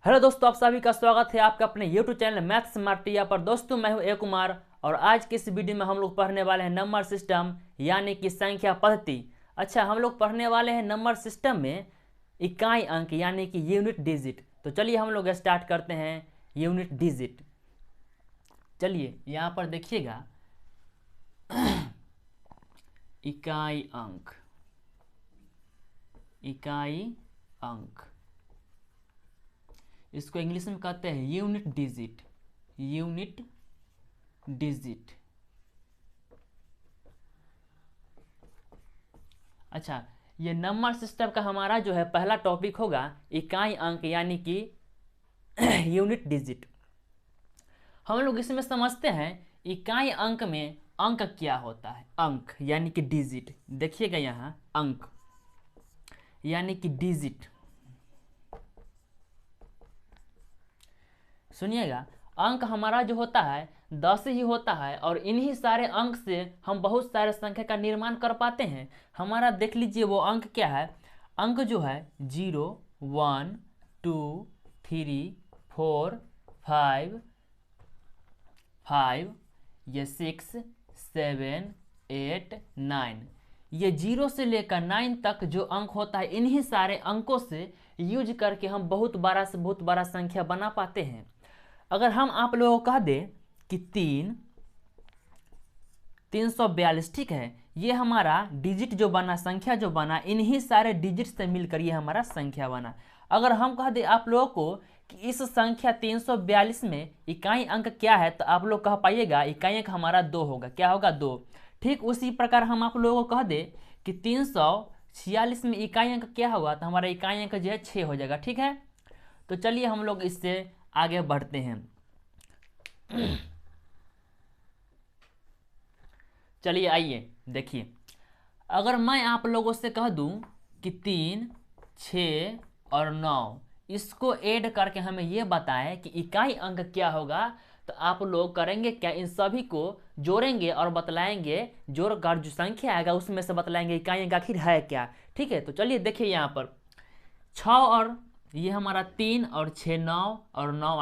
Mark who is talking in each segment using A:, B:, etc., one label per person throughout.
A: Hello दोस्तों, आप सभी का स्वागत है आपका अपने YouTube चैनल मैथ्स स्मार्टिया पर। दोस्तों मैं हूं ए कुमार और आज के इस वीडियो में हम लोग पढ़ने वाले हैं नंबर सिस्टम यानी कि संख्या पद्धति। अच्छा, हम लोग पढ़ने वाले हैं नंबर सिस्टम में इकाई अंक यानी कि यूनिट डिजिट। तो चलिए हम लोग स्टार्ट करते हैं यूनिट डिजिट। चलिए यहाँ पर देखिएगा इकाई अंक, इकाई अंक इसको इंग्लिश में कहते हैं यूनिट डिजिट, यूनिट डिजिट। अच्छा, ये नंबर सिस्टम का हमारा जो है पहला टॉपिक होगा इकाई अंक यानी कि यूनिट डिजिट। हम लोग इसमें समझते हैं इकाई अंक में अंक क्या होता है। अंक यानी कि डिजिट, देखिएगा यहाँ अंक यानी कि डिजिट। सुनिएगा, अंक हमारा जो होता है 10 ही होता है और इन्हीं सारे अंक से हम बहुत सारे संख्या का निर्माण कर पाते हैं। हमारा देख लीजिए वो अंक क्या है। अंक जो है 0, 1, 2, 3, 4, 5, ये 6, 7, 8, 9, ये 0 से लेकर 9 तक जो अंक होता है इन्हीं सारे अंकों से यूज करके हम बहुत बड़ा से बहुत बड़ा संख्या बना पाते हैं। अगर हम आप लोगों को कह दें कि 342, ठीक है, ये हमारा डिजिट जो बना, संख्या जो बना, इन्हीं सारे डिजिट से मिलकर ये हमारा संख्या बना। अगर हम कह दें आप लोगों को कि इस संख्या 342 में इकाई अंक क्या है, तो आप लोग कह पाइएगा इकाई अंक हमारा 2 होगा। क्या होगा? 2। ठीक उसी प्रकार हम आप लोगों को कह दें कि 346 में इकाई अंक क्या होगा, तो हमारा इकाई अंक जो है 6 हो जाएगा। ठीक है, तो चलिए हम लोग इससे आगे बढ़ते हैं। चलिए आइए देखिए, अगर मैं आप लोगों से कह दूं कि 3, 6 और 9 इसको ऐड करके हमें ये बताएं कि इकाई अंक क्या होगा, तो आप लोग करेंगे क्या? इन सभी को जोड़ेंगे और बतलाएंगे, जोड़कर जो संख्या आएगा उसमें से बतलाएंगे इकाई अंक आखिर है क्या। ठीक है, तो चलिए देखिए यहाँ पर 6 और ये हमारा 3 और 6 9 और 9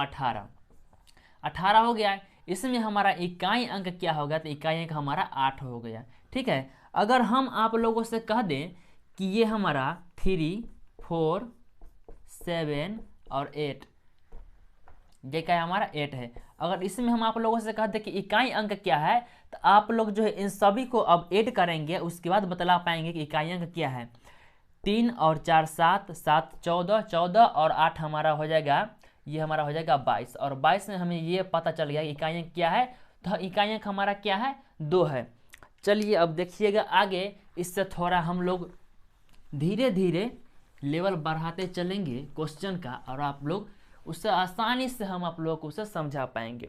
A: 18 हो गया। इसमें हमारा इकाई अंक क्या होगा, तो इकाई अंक हमारा 8 हो गया। ठीक है, अगर हम आप लोगों से कह दें कि ये हमारा 3, 4, 7 और 8, ये क्या है? हमारा 8 है। अगर इसमें हम आप लोगों से कह दें कि इकाई अंक क्या है, तो आप लोग जो है इन सभी को अब ऐड करेंगे, उसके बाद बतला पाएंगे कि इकाई अंक क्या है। 3 और 4 7, 7 14, 14 और 8 हमारा हो जाएगा, ये हमारा हो जाएगा 22। और 22 में हमें ये पता चल गया इकाई अंक क्या है, तो इकाई अंक हमारा क्या है? 2 है। चलिए अब देखिएगा आगे, इससे थोड़ा हम लोग धीरे धीरे लेवल बढ़ाते चलेंगे क्वेश्चन का, और आप लोग उससे आसानी से हम आप लोगों को उसे समझा पाएंगे।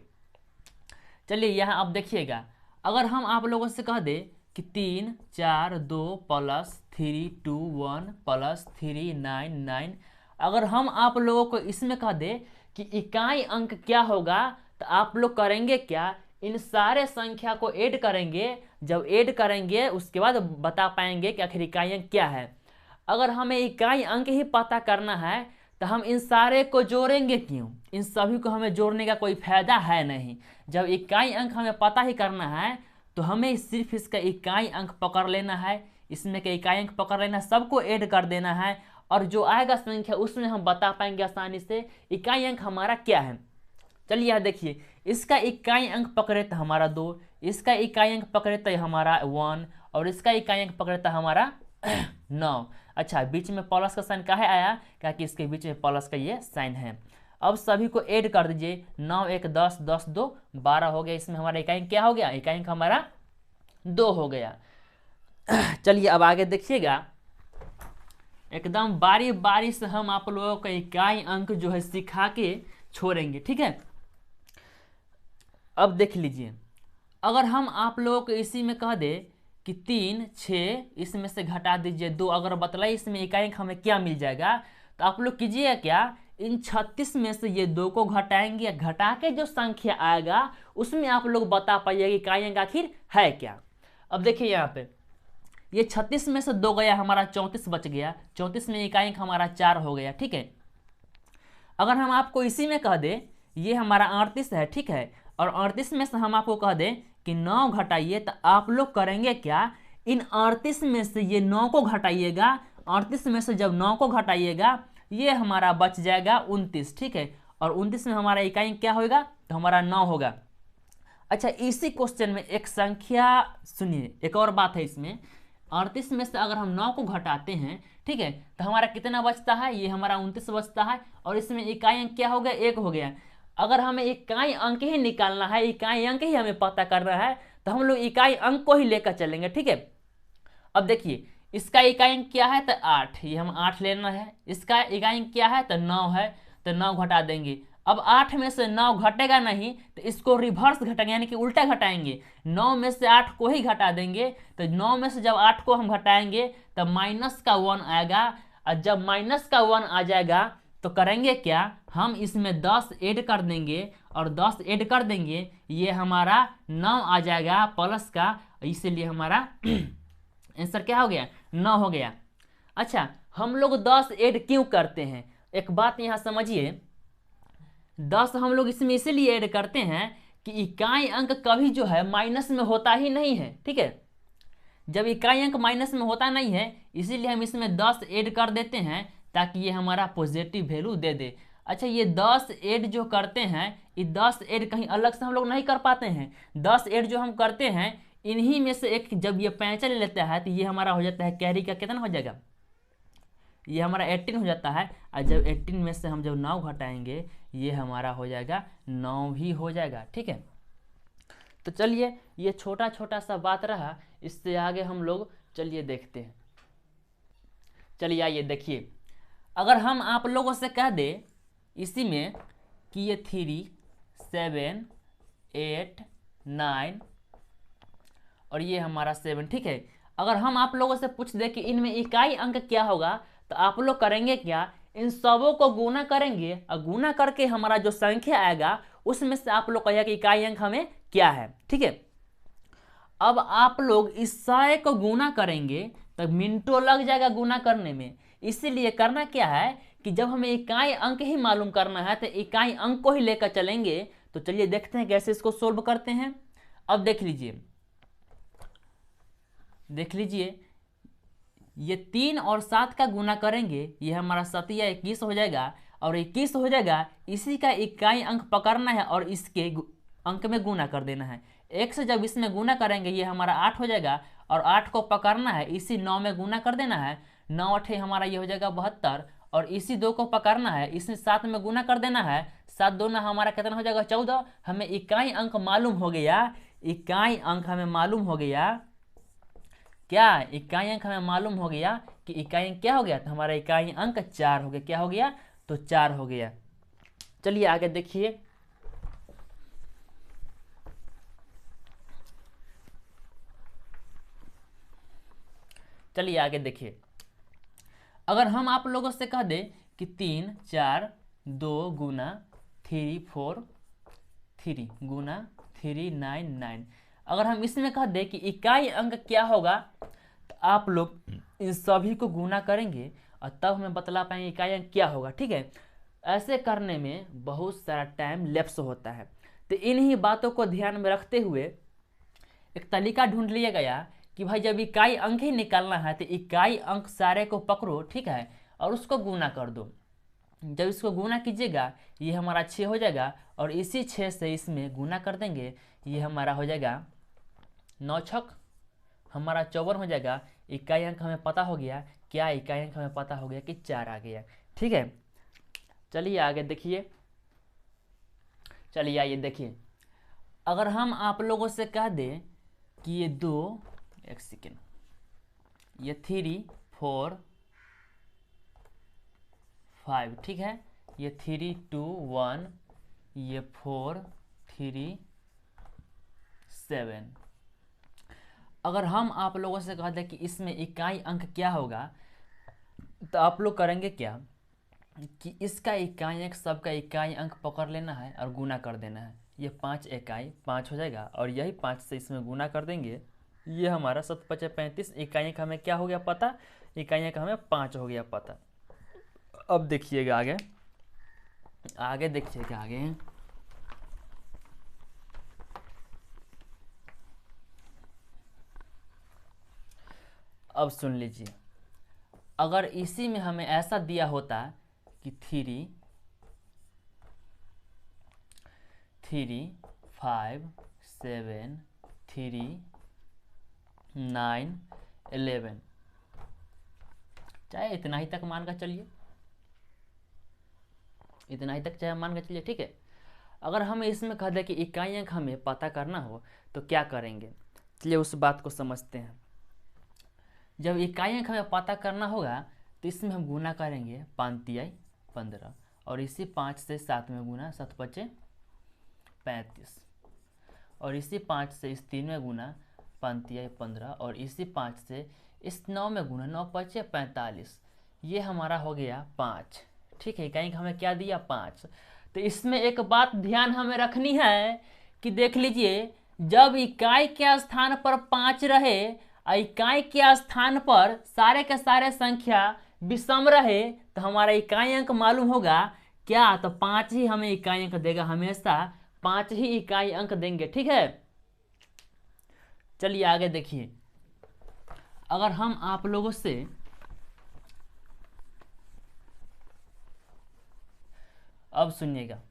A: चलिए यहाँ अब देखिएगा, अगर हम आप लोगों से कह दें कि 3 4 2 प्लस 3 2 1 प्लस 3 9 9, अगर हम आप लोगों को इसमें कह दें कि इकाई अंक क्या होगा, तो आप लोग करेंगे क्या? इन सारे संख्या को ऐड करेंगे। जब ऐड करेंगे उसके बाद बता पाएंगे कि आखिर इकाई अंक क्या है। अगर हमें इकाई अंक ही पता करना है तो हम इन सारे को जोड़ेंगे क्यों? इन सभी को हमें जोड़ने का कोई फायदा है नहीं। जब इकाई अंक हमें पता ही करना है तो हमें सिर्फ इसका इकाई अंक पकड़ लेना है, इसमें का इकाई अंक पकड़ लेना, सबको ऐड कर देना है, और जो आएगा संख्या उसमें हम बता पाएंगे आसानी से इकाई अंक हमारा क्या है। चलिए यहाँ देखिए, इसका इकाई अंक पकड़े तो हमारा 2, इसका इकाई अंक पकड़े तो हमारा 1, और इसका इकाई अंक पकड़े तो हमारा 9। अच्छा, बीच में प्लस का साइन काहे आया? क्या कि इसके बीच में प्लस का ये साइन है। अब सभी को ऐड कर दीजिए, 9 1 10, 10 2 12 हो गया। इसमें हमारा इकाई अंक क्या हो गया? इकाई अंक हमारा 2 हो गया। चलिए अब आगे देखिएगा, एकदम बारी बारी से हम आप लोगों को इकाई अंक जो है सिखा के छोड़ेंगे। ठीक है, अब देख लीजिए, अगर हम आप लोगों को इसी में कह दे कि 3 6, इसमें से घटा दीजिए 2, अगर बतलाइए इसमें इकाई अंक हमें क्या मिल जाएगा, तो आप लोग कीजिएगा क्या? इन 36 में से ये 2 को घटाएंगे, घटा के जो संख्या आएगा उसमें आप लोग बता पाइएगा इकाई अंक आखिर है क्या। अब देखिए यहाँ पे ये 36 में से 2 गया, हमारा 34 बच गया। 34 में इकाई अंक हमारा 4 हो गया। ठीक है, अगर हम आपको इसी में कह दें ये हमारा 38 है, ठीक है, और 38 में से हम आपको कह दें कि 9 घटाइए, तो आप लोग करेंगे क्या, इन 38 में से ये 9 को घटाइएगा, 38 में से जब 9 को घटाइएगा ये हमारा बच जाएगा 29, ठीक है, और 29 में हमारा इकाई क्या होगा, तो हमारा 9 होगा। अच्छा, इसी क्वेश्चन में एक संख्या सुनिए, एक और बात है इसमें, 38 में से अगर हम 9 को घटाते हैं, ठीक है, तो हमारा कितना बचता है, ये हमारा 29 बचता है, और इसमें इकाई अंक क्या हो गया, 1 हो गया। अगर हमें इकाई अंक ही निकालना है, इकाई अंक ही हमें पता करना है, तो हम लोग इकाई अंक को ही लेकर चलेंगे, ठीक है। अब देखिए इसका इकाई अंक क्या है, तो 8, ये हम 8 लेना है। इसका इकाई अंक क्या है, तो 9 है, तो 9 घटा देंगे। अब 8 में से 9 घटेगा नहीं, तो इसको रिवर्स घटाएंगे, यानी कि उल्टा घटाएंगे, 9 में से 8 को ही घटा देंगे। तो 9 में से जब 8 को हम घटाएंगे तो माइनस का 1 आएगा, और जब माइनस का 1 आ जाएगा तो करेंगे क्या, हम इसमें 10 ऐड कर देंगे, और 10 ऐड कर देंगे, ये हमारा 9 आ जाएगा प्लस का, इसीलिए हमारा आंसर क्या हो गया, 9 हो गया। अच्छा, हम लोग 10 ऐड क्यों करते हैं, एक बात यहाँ समझिए, 10 हम लोग इसमें इसीलिए ऐड करते हैं कि इकाई अंक कभी जो है माइनस में होता ही नहीं है, ठीक है, जब इकाई अंक माइनस में होता नहीं है इसीलिए हम इसमें 10 ऐड कर देते हैं, ताकि ये हमारा पॉजिटिव वैल्यू दे दे। अच्छा, ये 10 ऐड जो करते हैं, ये 10 ऐड कहीं अलग से हम लोग नहीं कर पाते हैं, 10 ऐड जो हम करते हैं इन्हीं में से एक, जब ये पैंचा ले लेता है तो ये हमारा हो जाता है कैरी का कितना हो जाएगा, ये हमारा 18 हो जाता है, और जब 18 में से हम जब 9 घटाएंगे ये हमारा हो जाएगा 9 ही हो जाएगा, ठीक है। तो चलिए ये छोटा छोटा सा बात रहा, इससे आगे हम लोग चलिए देखते हैं। चलिए आइए देखिए, अगर हम आप लोगों से कह दे इसी में कि ये 3, 7, 8, 9 और ये हमारा 7, ठीक है, अगर हम आप लोगों से पूछ दे कि इनमें इकाई अंक क्या होगा, तो आप लोग करेंगे क्या, इन सबों को गुना करेंगे, और गुना करके हमारा जो संख्या आएगा उसमें से आप लोग कहिए कि इकाई अंक हमें क्या है, ठीक है। अब आप लोग इस सारे को गुना करेंगे तो मिनटों लग जाएगा गुना करने में, इसीलिए करना क्या है कि जब हमें इकाई अंक ही मालूम करना है तो इकाई अंक को ही लेकर चलेंगे। तो चलिए देखते हैं कैसे इसको सोल्व करते हैं। अब देख लीजिए ये 3 और 7 का गुना करेंगे, ये हमारा 7 या 21 हो जाएगा, और 21 हो जाएगा, इसी का इकाई अंक पकड़ना है और इसके अंक में गुना कर देना है। 1 से जब इसमें गुना करेंगे ये हमारा 8 हो जाएगा, और 8 को पकड़ना है, इसी 9 में गुना कर देना है, 9 8 हमारा ये हो जाएगा 72, और इसी 2 को पकड़ना है, इसी 7 में गुना कर देना है, 7 2 हमारा कितना हो जाएगा 14। हमें इकाई अंक मालूम हो गया, इकाई अंक हमें मालूम हो गया क्या, इकाई अंक हमें मालूम हो गया कि इकाई अंक क्या हो गया, तो हमारा इकाई अंक 4 हो गया, क्या हो गया, तो 4 हो गया। चलिए आगे देखिए, अगर हम आप लोगों से कह दें कि 3 4 2 गुना 3 4 3 गुना 3 9 9, अगर हम इसमें कह दें कि इकाई अंक क्या होगा, तो आप लोग इन सभी को गुना करेंगे और तब हमें बतला पाएंगे इकाई अंक क्या होगा, ठीक है। ऐसे करने में बहुत सारा टाइम लैप्स होता है, तो इन्हीं बातों को ध्यान में रखते हुए एक तरीका ढूंढ लिया गया कि भाई जब इकाई अंक ही निकालना है तो इकाई अंक सारे को पकड़ो, ठीक है, और उसको गुना कर दो। जब इसको गुना कीजिएगा ये हमारा 6 हो जाएगा, और इसी 6 से इसमें गुना कर देंगे, ये हमारा हो जाएगा 9 छक हमारा 54 हो जाएगा। इकाई अंक हमें पता हो गया, क्या इकाई अंक हमें पता हो गया कि 4 आ गया, ठीक है। चलिए आगे देखिए, चलिए आइए देखिए, अगर हम आप लोगों से कह दें कि ये 2 एक सेकेंड, ये 3 4 5, ठीक है, ये 3 2 1, ये 4 3 7। अगर हम आप लोगों से कह दें कि इसमें इकाई अंक क्या होगा, तो आप लोग करेंगे क्या कि इसका इकाई अंक, सबका इकाई अंक पकड़ लेना है और गुना कर देना है। ये 5 इकाई 5 हो जाएगा, और यही 5 से इसमें गुना कर देंगे, ये हमारा 7 5 35, इकाई अंक हमें क्या हो गया पता, इकाई अंक हमें 5 हो गया पता। अब देखिएगा आगे, आगे देखिए क्या आगे है। अब सुन लीजिए, अगर इसी में हमें ऐसा दिया होता कि 3 5 7 3 9 11, चाहे इतना ही तक मान कर चलिए, इतना ही तक चाहे मान कर चलिए, ठीक है। अगर हमें इसमें कह दे कि इकाई अंक हमें पता करना हो तो क्या करेंगे, चलिए उस बात को समझते हैं। जब इकाई अंक हमें पता करना होगा तो इसमें हम गुना करेंगे 5 तिहाई 15, और इसी 5 से 7 में गुना 7 पचे 35, और इसी 5 से इस 3 में गुना 5 तिहाई 15, और इसी 5 से इस 9 में गुना 9 पचे 45, ये हमारा हो गया 5, ठीक है। इकाई अंक हमें क्या दिया 5। तो इसमें एक बात ध्यान हमें रखनी है कि देख लीजिए, जब इकाई के स्थान पर 5 रहे, इकाई के स्थान पर सारे के सारे संख्या विषम रहे, तो हमारा इकाई अंक मालूम होगा क्या, तो 5 ही हमें इकाई अंक देगा, हमेशा 5 ही इकाई अंक देंगे, ठीक है। चलिए आगे देखिए, अगर हम आप लोगों से अब सुनिएगा,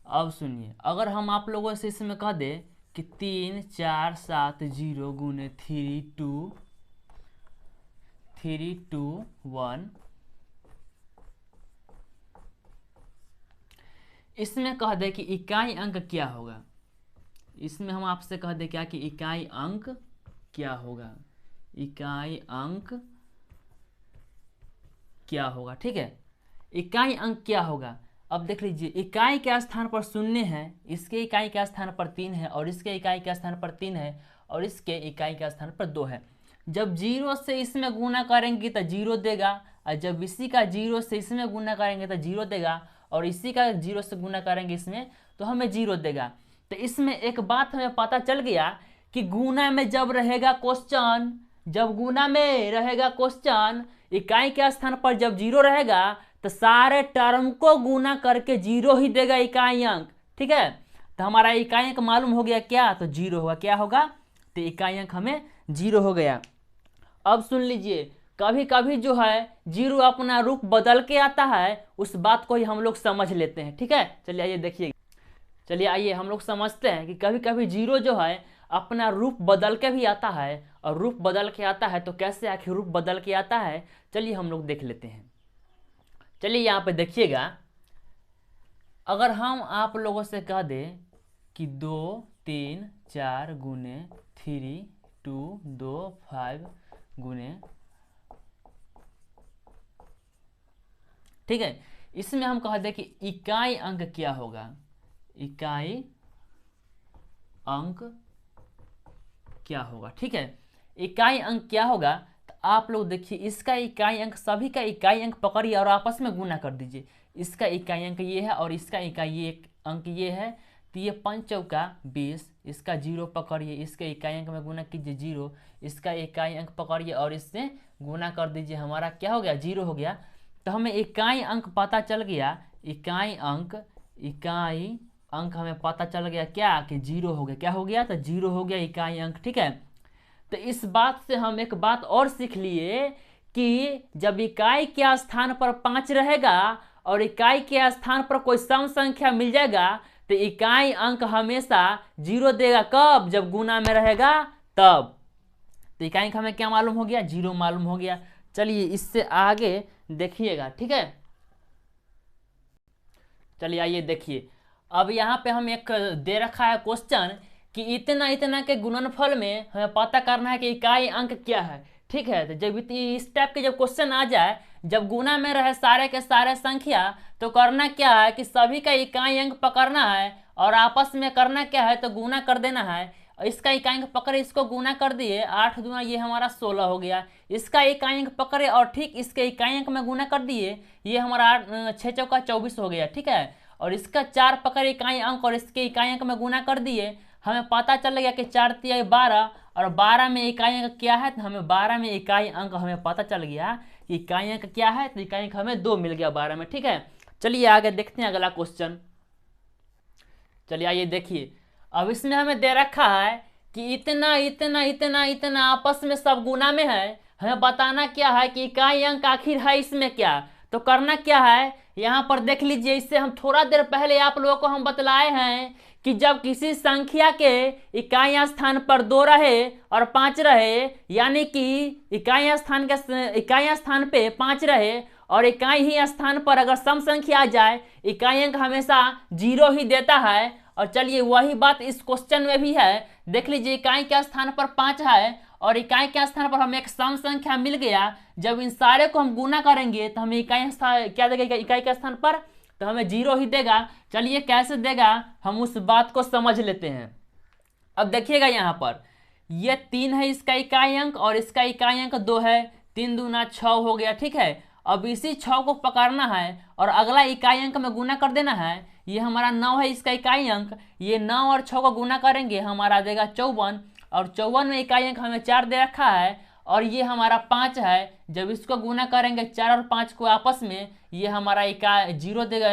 A: अब सुनिए, अगर हम आप लोगों से इसमें कह दे कि 3 4 7 0 गुने 3 2 1, इसमें कह दे कि इकाई अंक क्या होगा, इसमें हम आपसे कह दे क्या कि इकाई अंक क्या होगा, इकाई अंक क्या होगा, ठीक है। इकाई अंक क्या होगा, अब देख लीजिए, इकाई के स्थान पर 0 है, इसके इकाई के स्थान पर 3 है, और इसके इकाई के स्थान पर 3 है, और इसके इकाई के स्थान पर 2 है। जब 0 से इसमें गुना करेंगे तो 0 देगा, और जब इसी का 0 से इसमें गुना करेंगे तो 0 देगा, और इसी का 0 से गुना करेंगे इसमें तो हमें 0 देगा। तो इसमें एक बात हमें पता चल गया कि गुना में जब रहेगा क्वेश्चन, जब गुना में रहेगा क्वेश्चन, इकाई के स्थान पर जब 0 रहेगा तो सारे टर्म को गुना करके 0 ही देगा इकाई अंक, ठीक है। तो हमारा इकाई अंक मालूम हो गया क्या, तो 0 होगा, क्या होगा, तो इकाई अंक हमें 0 हो गया। अब सुन लीजिए, कभी कभी जो है 0 अपना रूप बदल के आता है, उस बात को ही हम लोग समझ लेते हैं, ठीक है। चलिए आइए देखिए, चलिए आइए हम लोग समझते हैं कि कभी कभी 0 जो है अपना रूप बदल के भी आता है, और रूप बदल के आता है तो कैसे आखिर रूप बदल के आता है, चलिए हम लोग देख लेते हैं। चलिए यहाँ पे देखिएगा, अगर हम आप लोगों से कह दें कि 2 3 4 गुने 3 2 2 5 गुने, ठीक है, इसमें हम कह दें कि इकाई अंक क्या होगा, इकाई अंक क्या होगा, ठीक है। इकाई अंक क्या होगा, तो आप लोग देखिए, इसका इकाई अंक, सभी का इकाई अंक पकड़िए और आपस में गुना कर दीजिए। इसका इकाई अंक ये है और इसका इकाई अंक ये है, तो ये 5 चौका 20, इसका 0 पकड़िए, इसके इकाई अंक में गुना कीजिए 0, इसका इकाई अंक पकड़िए और इससे गुना कर दीजिए, हमारा क्या हो गया, 0 हो गया। तो हमें इकाई अंक पता चल गया, इकाई अंक हमें पता चल गया क्या, कि 0 हो गया, क्या हो गया, तो 0 हो गया इकाई अंक, ठीक है। तो इस बात से हम एक बात और सीख लिए कि जब इकाई के स्थान पर 5 रहेगा और इकाई के स्थान पर कोई सम संख्या मिल जाएगा, तो इकाई अंक हमेशा 0 देगा, कब, जब गुना में रहेगा तब। तो इकाई अंक हमें क्या मालूम हो गया, 0 मालूम हो गया। चलिए इससे आगे देखिएगा, ठीक है। चलिए आइए देखिए, अब यहाँ पे हम एक दे रखा है क्वेश्चन कि इतना इतना के गुणनफल में हमें पता करना है कि इकाई अंक क्या है, ठीक है। तो जब इस टाइप के जब क्वेश्चन आ जाए, जब गुना में रहे सारे के सारे संख्या, तो करना क्या है कि सभी का इकाई अंक पकड़ना है और आपस में करना क्या है, तो गुना कर देना है। इसका इकाई अंक पकड़े, इसको गुना कर दिए, 8 दूना ये हमारा 16 हो गया। इसका इकाई अंक पकड़े और ठीक इसके इकाई अंक में गुना कर दिए, ये हमारा 6 चौका 24 हो गया, ठीक है। और इसका 4 पकड़े इकाई अंक और इसके इकाई अंक में गुना कर दिए, हमें पता चल गया कि 4 तिहाई 12, और 12 में इकाई अंक क्या है, तो हमें 12 में इकाई अंक हमें पता चल गया कि इकाई अंक क्या है, तो इकाई अंक हमें 2 मिल गया 12 में, ठीक है। चलिए आगे देखते हैं अगला क्वेश्चन। चलिए आइए देखिए, अब इसमें हमें दे रखा है कि इतना इतना इतना इतना आपस में सब गुना में है, हमें बताना क्या है कि इकाई अंक आखिर है इसमें क्या। तो करना क्या है, यहाँ पर देख लीजिए, इससे हम थोड़ा देर पहले आप लोगों को हम बतलाए हैं कि जब किसी संख्या के इकाई स्थान पर 2 रहे और 5 रहे, यानी कि इकाई स्थान पे 5 रहे और इकाई ही स्थान पर अगर सम संख्या आ जाए, इकाई अंक हमेशा 0 ही देता है। और चलिए वही बात इस क्वेश्चन में भी है। देख लीजिए, इकाई के स्थान पर 5 है और इकाई के स्थान पर हमें एक सम संख्या मिल गया। जब इन सारे को हम गुना करेंगे तो हमें इकाई क्या देगा, इकाई के स्थान पर तो हमें 0 ही देगा। चलिए कैसे देगा हम उस बात को समझ लेते हैं। अब देखिएगा यहाँ पर ये 3 है इसका इकाई अंक और इसका इकाई अंक 2 है, 3 दूना 6 हो गया, ठीक है। अब इसी 6 को पकड़ना है और अगला इकाई अंक में गुना कर देना है। ये हमारा 9 है इसका इकाई अंक, ये 9 और 6 को गुना करेंगे हमारा देगा 54 और 54 में इकाई अंक हमें 4 दे रखा है और ये हमारा 5 है। जब इसको गुना करेंगे 4 और 5 को आपस में, ये हमारा इकाई 0 देगा।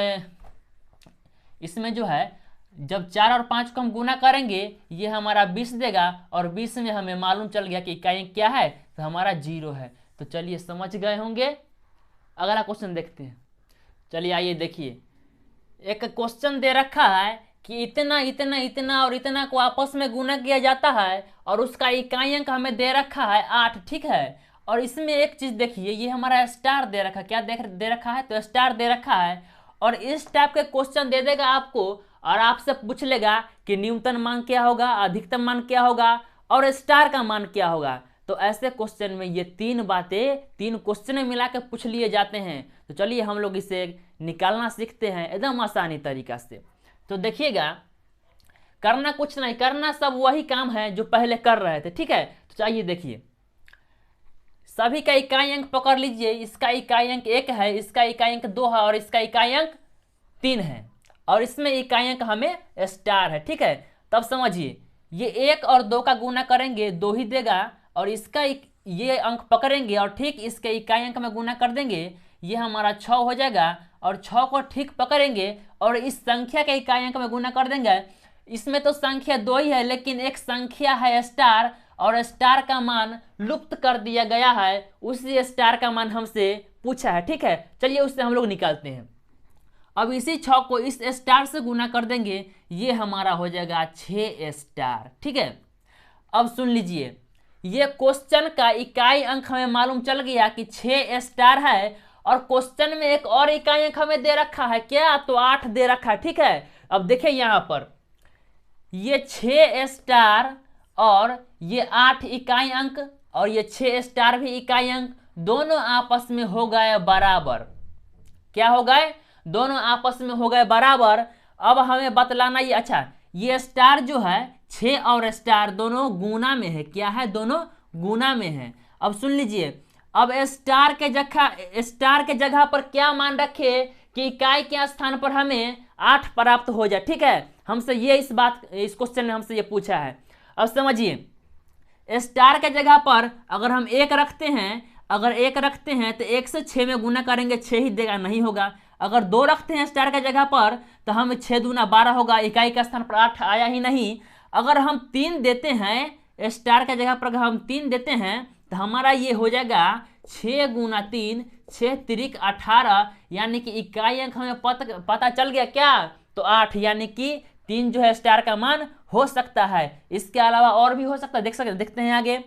A: इसमें जो है जब 4 और 5 को हम गुना करेंगे ये हमारा 20 देगा और 20 में हमें मालूम चल गया कि इकाई अंक क्या है, तो हमारा 0 है। तो चलिए समझ गए होंगे। अगला क्वेश्चन देखते हैं। चलिए आइए देखिए, एक क्वेश्चन दे रखा है कि इतना इतना इतना और इतना को आपस में गुना किया जाता है और उसका इकाई अंक हमें दे रखा है 8, ठीक है। और इसमें एक चीज देखिए, ये हमारा स्टार दे रखा है, क्या दे रखा है, तो स्टार दे रखा है। और इस टाइप के क्वेश्चन दे देगा आपको और आपसे पूछ लेगा कि न्यूनतम मान क्या होगा, अधिकतम मान क्या होगा और स्टार का मान क्या होगा। तो ऐसे क्वेश्चन में ये 3 बातें 3 क्वेश्चन मिला के पूछ लिए जाते हैं। तो चलिए हम लोग इसे निकालना सीखते हैं एकदम आसानी तरीका से। तो देखिएगा, करना कुछ नहीं, करना सब वही काम है जो पहले कर रहे थे, ठीक है। तो चाहिए देखिए, सभी का इकाई अंक पकड़ लीजिए। इसका इकाई अंक 1 है, इसका इकाई अंक 2 है और इसका इकाई अंक 3 है और इसमें इकाई अंक हमें स्टार है, ठीक है। तब समझिए, ये 1 और 2 का गुना करेंगे 2 ही देगा और इसका ये अंक पकड़ेंगे और ठीक इसके इकाई अंक में गुना कर देंगे, ये हमारा 6 हो जाएगा और 6 को ठीक पकड़ेंगे और इस संख्या के इकाई अंक में गुना कर देंगे। इसमें तो संख्या 2 ही है लेकिन एक संख्या है स्टार और स्टार का मान लुप्त कर दिया गया है, उसी स्टार का मान हमसे पूछा है, ठीक है। चलिए उससे हम लोग निकालते हैं। अब इसी 6 को इस स्टार से गुना कर देंगे, ये हमारा हो जाएगा 6 स्टार, ठीक है। अब सुन लीजिए, ये क्वेश्चन का इकाई अंक हमें मालूम चल गया कि 6 स्टार है और क्वेश्चन में एक और इकाई अंक हमें दे रखा है, क्या, तो 8 दे रखा है, ठीक है। अब देखिए यहाँ पर ये 6 स्टार और ये 8 इकाई अंक और ये 6 स्टार भी इकाई अंक, दोनों आपस में हो गए बराबर। क्या हो गए, दोनों आपस में हो गए बराबर। अब हमें बतलाना ये, अच्छा ये स्टार जो है 6 और स्टार दोनों गुना में है, क्या है, दोनों गुना में है। अब सुन लीजिए, अब स्टार के जगह पर क्या मान रखे कि इकाई के स्थान पर हमें 8 प्राप्त हो जाए, ठीक है। हमसे ये इस क्वेश्चन में हमसे ये पूछा है। अब समझिए, स्टार के जगह पर अगर हम 1 रखते हैं, अगर 1 रखते हैं तो 1 से 6 में गुना करेंगे 6 ही देगा, नहीं होगा। अगर 2 रखते हैं स्टार के जगह पर तो हम 6 दूना 12 होगा, इकाई का स्थान पर 8 आया ही नहीं। अगर हम 3 देते हैं स्टार के जगह पर, अगर हम 3 देते हैं तो हमारा ये हो जाएगा 6 गुना 3, 6 तिरिक 18, यानी कि इकाई अंक हमें पता चल गया, क्या, तो 8, यानी कि 3 जो है स्टार का मान हो सकता है। इसके अलावा और भी हो सकता है, देखते हैं आगे।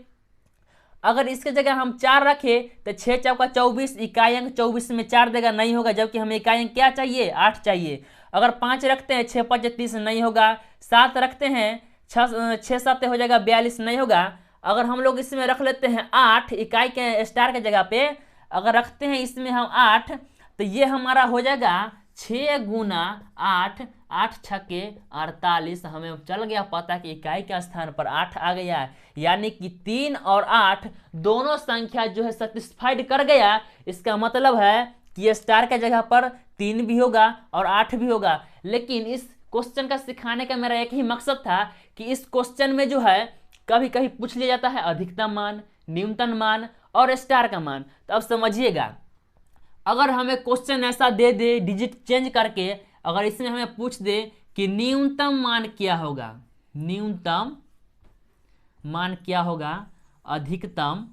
A: अगर इसके जगह हम 4 रखें तो 6 चौका 24, इकाई अंक 24 में 4 देगा, नहीं होगा, जबकि हमें इकाई अंक क्या चाहिए, 8 चाहिए। अगर 5 रखते हैं 6 5 30, नहीं होगा। 7 रखते हैं 6 7 हो जाएगा 42, नहीं होगा। अगर हम लोग इसमें रख लेते हैं 8, इकाई के स्टार के जगह पे अगर रखते हैं इसमें हम 8, तो ये हमारा हो जाएगा 6 गुना 8, 8 छक्के 48। हमें चल गया पता कि इकाई के स्थान पर 8 आ गया है, यानी कि 3 और 8 दोनों संख्या जो है सेटिस्फाइड कर गया। इसका मतलब है कि ये स्टार के जगह पर 3 भी होगा और 8 भी होगा। लेकिन इस क्वेश्चन का सिखाने का मेरा एक ही मकसद था कि इस क्वेश्चन में जो है कभी कभी पूछ लिया जाता है अधिकतम मान, न्यूनतम मान और स्टार का मान। तो अब समझिएगा, अगर हमें क्वेश्चन ऐसा दे दे डिजिट चेंज करके, अगर इसमें हमें पूछ दे कि न्यूनतम मान क्या होगा, न्यूनतम मान क्या होगा, अधिकतम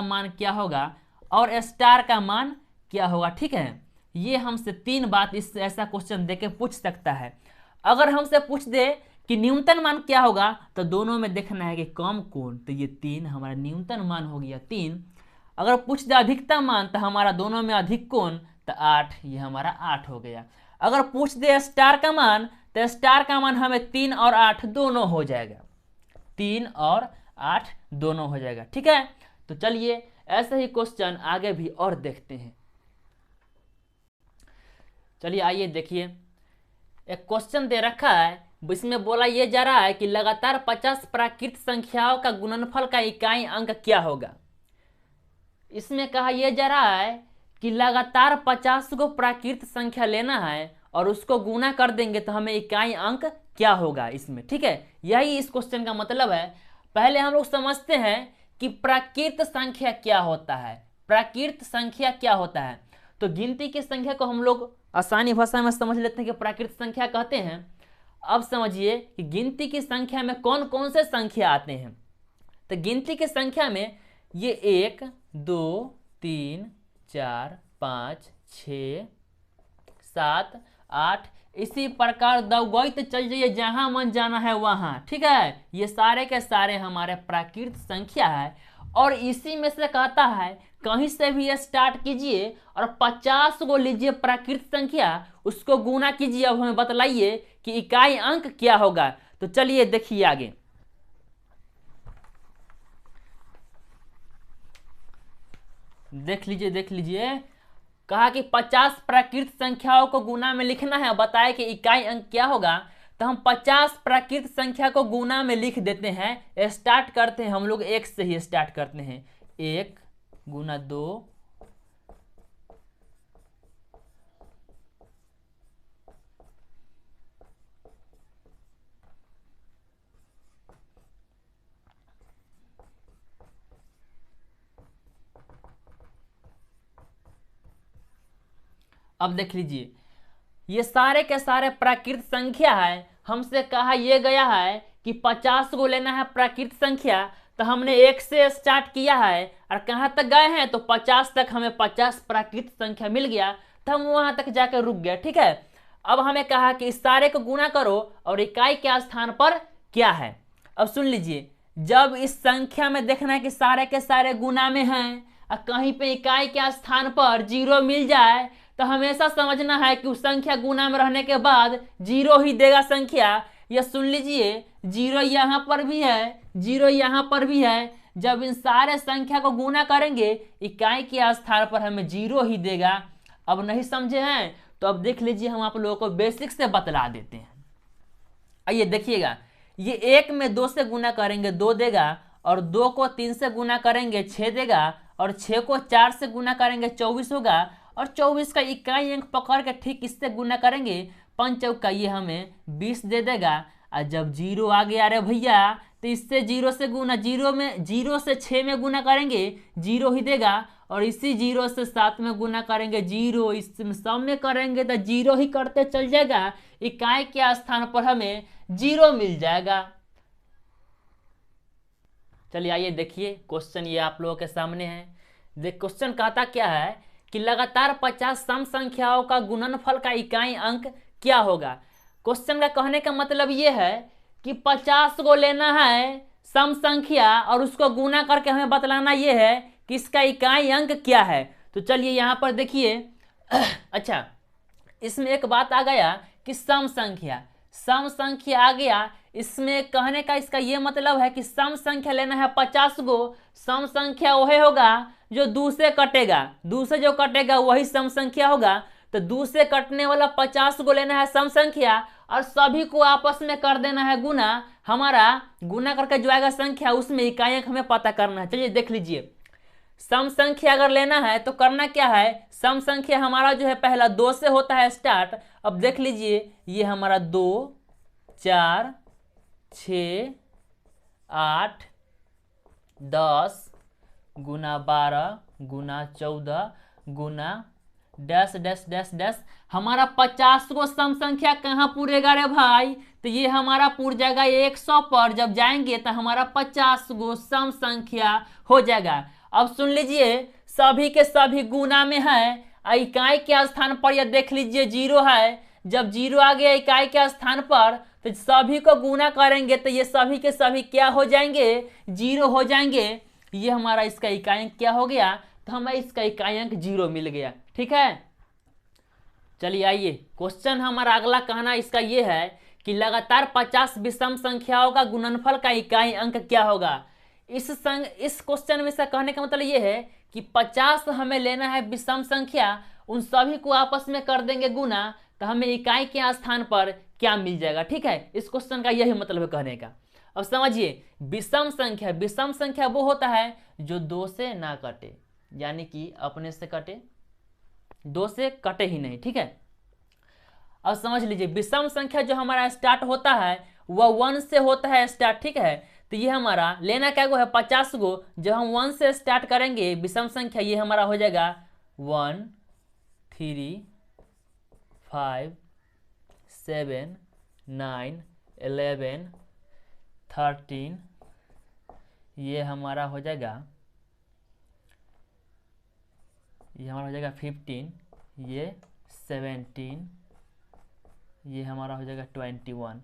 A: मान क्या होगा, और स्टार का मान क्या होगा, ठीक है। ये हमसे 3 बात इस ऐसा क्वेश्चन देके पूछ सकता है। अगर हमसे पूछ दे कि न्यूनतम मान क्या होगा, तो दोनों में देखना है कि कम कौन, तो ये 3 हमारा न्यूनतम मान हो गया 3। अगर पूछ दे अधिकतम मान, तो हमारा दोनों में अधिक कौन, तो 8, ये हमारा 8 हो गया। अगर पूछ दे स्टार का मान, तो स्टार का मान हमें 3 और 8 दोनों हो जाएगा, 3 और 8 दोनों हो जाएगा, ठीक है। तो चलिए ऐसे ही क्वेश्चन आगे भी और देखते हैं। चलिए आइए देखिए, एक क्वेश्चन दे रखा है, इसमें बोला ये जा रहा है कि लगातार 50 प्राकृत संख्याओं का गुणनफल का इकाई अंक क्या होगा। इसमें कहा यह जा रहा है कि लगातार 50 को प्राकृत संख्या लेना है और उसको गुना कर देंगे तो हमें इकाई अंक क्या होगा इसमें, ठीक है। यही इस क्वेश्चन का मतलब है। पहले हम लोग समझते हैं कि प्राकृत संख्या क्या होता है। प्राकृत संख्या क्या होता है, तो गिनती की संख्या को हम लोग आसानी भाषा में समझ लेते हैं कि प्राकृत संख्या कहते हैं। अब समझिए कि गिनती की संख्या में कौन कौन से संख्या आते हैं। तो गिनती की संख्या में ये 1 2 3 4 5 6 7 8 इसी प्रकार दौगैत चल जाइए जहां मन जाना है वहां, ठीक है। ये सारे के सारे हमारे प्राकृत संख्या है और इसी में से कहता है कहीं से भी स्टार्ट कीजिए और 50 को लीजिए प्राकृत संख्या, उसको गुना कीजिए। अब हमें बतलाइए कि इकाई अंक क्या होगा। तो चलिए देखिए आगे, देख लीजिए कहा कि 50 प्राकृत संख्याओं को गुना में लिखना है, बताए कि इकाई अंक क्या होगा। तो हम 50 प्राकृत संख्या को गुना में लिख देते हैं। स्टार्ट करते हैं हम लोग 1 से ही स्टार्ट करते हैं। 1 गुना 2 अब देख लीजिए ये सारे के सारे प्राकृत संख्या है। हमसे कहा यह गया है कि 50 को लेना है प्राकृत संख्या, तो हमने 1 से स्टार्ट किया है और कहाँ तक गए हैं, तो 50 तक हमें 50 प्राकृत संख्या मिल गया, तो हम वहां तक जाकर रुक गए, ठीक है। अब हमें कहा कि इस सारे को गुना करो और इकाई के स्थान पर क्या है। अब सुन लीजिए, जब इस संख्या में देखना है कि सारे के सारे गुना में हैं और कहीं पे इकाई के स्थान पर 0 मिल जाए, तो हमेशा समझना है कि उस संख्या गुना में रहने के बाद 0 ही देगा संख्या। यह सुन लीजिए 0 यहाँ पर भी है, 0 यहाँ पर भी है। जब इन सारे संख्या को गुना करेंगे इकाई के स्थान पर हमें 0 ही देगा। अब नहीं समझे हैं तो अब देख लीजिए, हम आप लोगों को बेसिक से बतला देते हैं। आइए देखिएगा, ये 1 में 2 से गुना करेंगे 2 देगा, और 2 को 3 से गुना करेंगे 6 देगा, और 6 को 4 से गुना करेंगे 24 होगा, और 24 का इकाई अंक पकड़ के ठीक इससे गुना करेंगे 5 चौका ये हमें 20 दे देगा। और जब 0 आ गया अरे भैया, तो इससे 0 से गुना, 0 से 6 में गुना करेंगे 0 ही देगा, और इसी 0 से 7 में गुना करेंगे 0, इस सब में करेंगे तो 0 ही करते चल जाएगा। इकाई के स्थान पर हमें 0 मिल जाएगा। चलिए आइए देखिए क्वेश्चन, ये आप लोगों के सामने है। देख क्वेश्चन कहता क्या है कि लगातार 50 सम संख्याओं का गुणनफल का इकाई अंक क्या होगा। क्वेश्चन का कहने का मतलब ये है कि 50 को लेना है सम संख्या और उसको गुना करके हमें बतलाना ये है कि इसका इकाई अंक क्या है। तो चलिए यहां पर देखिए अच्छा, इसमें एक बात आ गया कि सम संख्या आ गया। इसमें कहने का इसका ये मतलब है कि सम संख्या लेना है 50 को। सम संख्या वही होगा जो 2 से कटेगा, 2 से जो कटेगा वही सम संख्या होगा। तो 2 से कटने वाला 50 को लेना है सम संख्या और सभी को आपस में कर देना है गुना। हमारा गुना करके जो आएगा संख्या उसमें इकाई अंक हमें पता करना है। चलिए देख लीजिए, सम संख्या अगर लेना है तो करना क्या है, सम संख्या हमारा जो है पहला 2 से होता है स्टार्ट। अब देख लीजिए ये हमारा 2 4 6 8 10 गुना 12 गुना 14 गुना डैश डैश डैश डैश। हमारा 50 को सम संख्या कहाँ पूरेगा रे भाई? तो ये हमारा पूर जाएगा 100 पर जब जाएंगे तो हमारा 50 गो सम संख्या हो जाएगा। अब सुन लीजिए, सभी के सभी गुना में है, इकाई के स्थान पर यह देख लीजिए 0 है। जब 0 आ गया इकाई के स्थान पर तो सभी को गुना करेंगे तो ये सभी के सभी क्या हो जाएंगे? 0 हो जाएंगे। ये हमारा इसका इकाई अंक क्या हो गया? तो हमें इसका इकाई अंक 0 मिल गया। ठीक है, चलिए आइए क्वेश्चन हमारा अगला कहना इसका ये है कि लगातार 50 विषम संख्याओं का गुणनफल का इकाई अंक क्या होगा। इस क्वेश्चन में से कहने का मतलब ये है कि 50 हमें लेना है विषम संख्या, उन सभी को आपस में कर देंगे गुना तो हमें इकाई के स्थान पर क्या मिल जाएगा। ठीक है, इस क्वेश्चन का यही मतलब है कहने का। अब समझिए, विषम संख्या वो होता है जो 2 से ना कटे, यानी कि अपने से कटे, 2 से कटे ही नहीं। ठीक है, अब समझ लीजिए विषम संख्या जो हमारा स्टार्ट होता है वह 1 से होता है स्टार्ट। ठीक है, तो ये हमारा लेना क्या गो है? 50 गो। जब हम 1 से स्टार्ट करेंगे विषम संख्या, ये हमारा हो जाएगा 1 3 5 7 9 11 13, ये हमारा हो जाएगा 15, ये 17, ये हमारा हो जाएगा 21।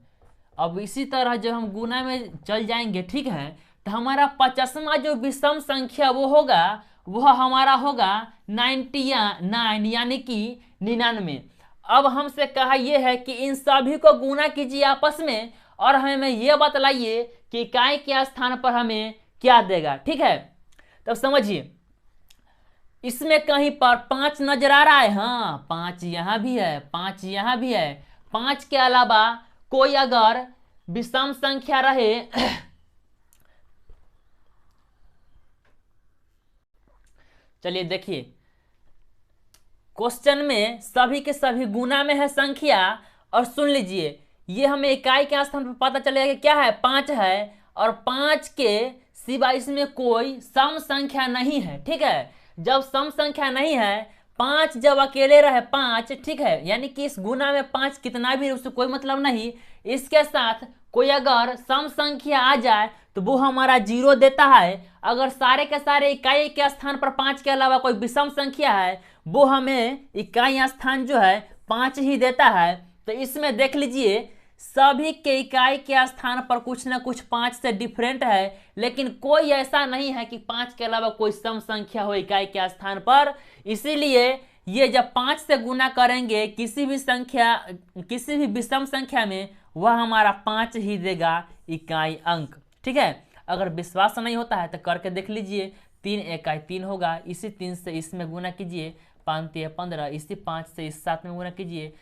A: अब इसी तरह जब हम गुना में चल जाएंगे, ठीक है, तो हमारा 50वां जो विषम संख्या वो होगा, वह हमारा होगा 99, यानी कि 99। अब हमसे कहा यह है कि इन सभी को गुना कीजिए आपस में और हमें यह बतलाइए कि इकाई के स्थान पर हमें क्या देगा। ठीक है, तब समझिए इसमें कहीं पर 5 नजर आ रहा है। हाँ, 5 यहां भी है, 5 यहां भी है। 5 के अलावा कोई अगर विषम संख्या रहे चलिए देखिए, क्वेश्चन में सभी के सभी गुना में है संख्या, और सुन लीजिए ये हमें इकाई के स्थान पर पता चलेगा कि क्या है? 5 है, और 5 के सिवाय इसमें कोई सम संख्या नहीं है। ठीक है, जब सम संख्या नहीं है, 5 जब अकेले रहे 5, ठीक है, यानी कि इस गुना में 5 कितना भी उससे कोई मतलब नहीं। इसके साथ कोई अगर सम संख्या आ जाए तो वो हमारा 0 देता है। अगर सारे के सारे इकाई के स्थान पर 5 के अलावा कोई विषम संख्या है, वो हमें इकाई स्थान जो है 5 ही देता है। तो इसमें देख लीजिए सभी के इकाई के स्थान पर कुछ ना कुछ 5 से डिफरेंट है, लेकिन कोई ऐसा नहीं है कि 5 के अलावा कोई सम संख्या हो इकाई के स्थान पर। इसीलिए ये जब 5 से गुना करेंगे किसी भी विषम संख्या में, वह हमारा 5 ही देगा इकाई अंक। ठीक है, अगर विश्वास नहीं होता है तो करके देख लीजिए। 3 इकाई 3 होगा, इसी 3 से इसमें गुना कीजिए, 5 3 15, इसी 5 से इस 7 में गुना कीजिए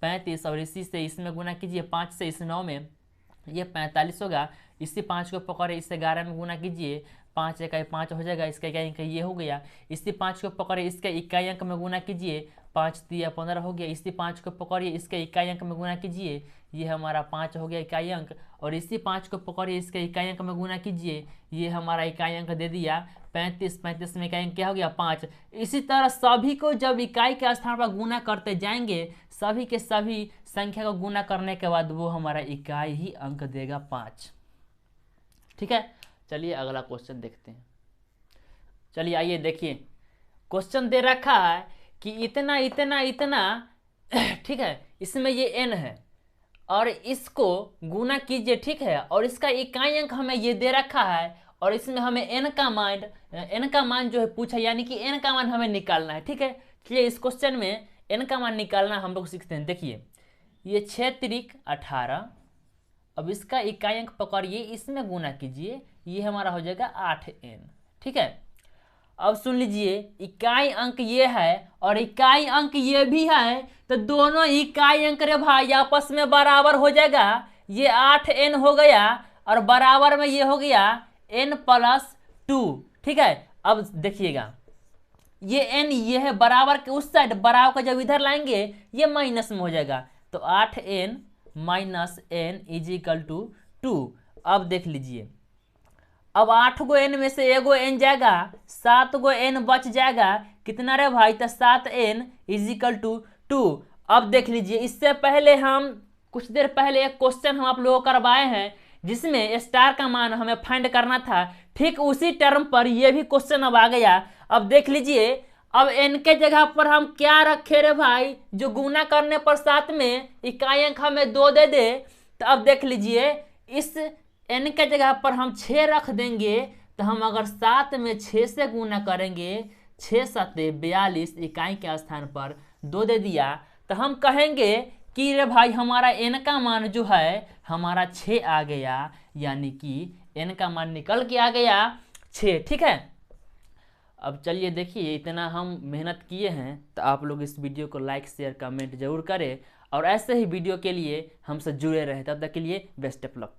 A: 35, और इसी से इसमें गुना कीजिए 5 से इस 9 में, ये 45 होगा। इसी 5 को पकड़े इस 11 में गुना कीजिए, 5 इकाई 5 हो जाएगा, इसका इकाई अंक ये हो गया। इसी 5 को पकड़े इसके इकाई अंक में गुना कीजिए, 5 3 15 हो गया। इसी 5 को पकड़िए इसके इकाई अंक में गुना कीजिए, ये हमारा 5 हो गया इकाई अंक। और इसी 5 को पकड़िए इसके इकाई अंक में गुना कीजिए, ये हमारा इकाई अंक दे दिया 35। 35 में इकाई अंक क्या हो गया? 5। इसी तरह सभी को जब इकाई के स्थान पर गुना करते जाएंगे, सभी के सभी संख्या को गुना करने के बाद वो हमारा इकाई ही अंक देगा 5। ठीक है, चलिए अगला क्वेश्चन देखते हैं। चलिए आइए देखिए, क्वेश्चन दे रखा है कि इतना इतना इतना ठीक है, इसमें ये n है और इसको गुना कीजिए। ठीक है, और इसका इकाई अंक हमें ये दे रखा है, और इसमें हमें n का मान जो है पूछा, यानी कि n का मान हमें निकालना है। ठीक है, चलिए इस क्वेश्चन में n का मान निकालना हम लोग सीखते हैं। देखिए ये 6 त्रिक 18, अब इसका इकाई अंक पकड़िए, इसमें गुना कीजिए, ये हमारा हो जाएगा 8n। ठीक है, अब सुन लीजिए इकाई अंक ये है और इकाई अंक ये भी है, तो दोनों इकाई अंक रे भाई आपस में बराबर हो जाएगा। ये 8n हो गया और बराबर में ये हो गया n+2। ठीक है, अब देखिएगा ये n ये है बराबर के उस साइड, बराबर का जब इधर लाएंगे ये माइनस में हो जाएगा, तो 8n - n = 2। अब देख लीजिए अब 8 गो n में से एगो n जाएगा, 7 गो n बच जाएगा, कितना रे भाई, तो 7n इजिकल टू 2। अब देख लीजिए, इससे पहले हम कुछ देर पहले एक क्वेश्चन हम आप लोगों को करवाए हैं जिसमें स्टार का मान हमें फाइंड करना था, ठीक उसी टर्म पर ये भी क्वेश्चन अब आ गया। अब देख लीजिए, अब n के जगह पर हम क्या रखे रे भाई, जो गुना करने पर 7 में इकाई अंक हमें 2 दे दे। तो अब देख लीजिए, इस n के जगह पर हम 6 रख देंगे, तो हम अगर 7 में 6 से गुना करेंगे, 6 सत्ते 42, इकाई के स्थान पर 2 दे दिया, तो हम कहेंगे कि रे भाई हमारा n का मान जो है हमारा 6 आ गया, यानी कि n का मान निकल के आ गया 6। ठीक है, अब चलिए देखिए, इतना हम मेहनत किए हैं, तो आप लोग इस वीडियो को लाइक शेयर कमेंट जरूर करें और ऐसे ही वीडियो के लिए हमसे जुड़े रहें। तब तक के लिए बेस्ट ऑफ लक।